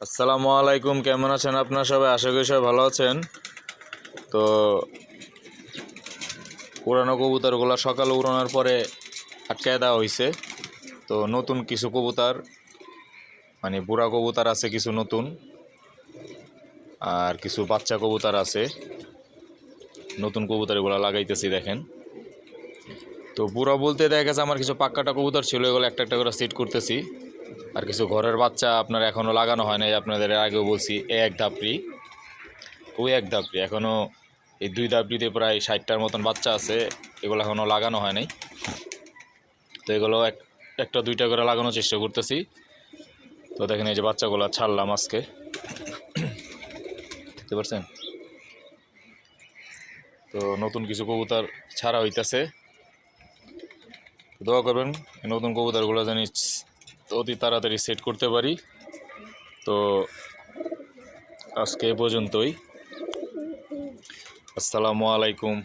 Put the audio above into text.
আসসালামু আলাইকুম, কেমন আছেন আপনারা সবাই? আশা করি সবাই ভালো আছেন। তো পুরানো কবুতরগুলো সকালে উড়ানোর পরে আটকায় দেওয়া হয়েছে। তো নতুন কিছু কবুতর মানে বুড়া কবুতর আছে, কিছু নতুন আর কিছু বাচ্চা কবুতর আছে। নতুন কবুতরগুলো লাগাইতেছি দেখেন। তো বুড়া বলতে দেখা গেছে আমার কিছু পাক্কাটা কবুতর ছিল, এগুলো একটা একটা করে সেট করতেছি। আর কিছু ঘরের বাচ্চা আপনার এখনও লাগানো হয় নাই, আপনাদের আগেও বলছি এক ধাপড়ি এখনও এই দুই দাবড়িতে প্রায় 60টার মতন বাচ্চা আছে, এগুলো এখনও লাগানো হয় নাই। তো এগুলো একটা দুইটা করে লাগানোর চেষ্টা করতেছি। তো দেখেন এই যে বাচ্চাগুলো ছাড়লাম আজকে, দেখতে পাচ্ছেন। তো নতুন কিছু কবুতর ছাড়া হইতেছে, দোয়া করবেন নতুন কবুতরগুলো জানি অতি তাড়াতাড়ি সেট করতে পারি। তো আজকে এ পর্যন্তই। আসসালামু আলাইকুম।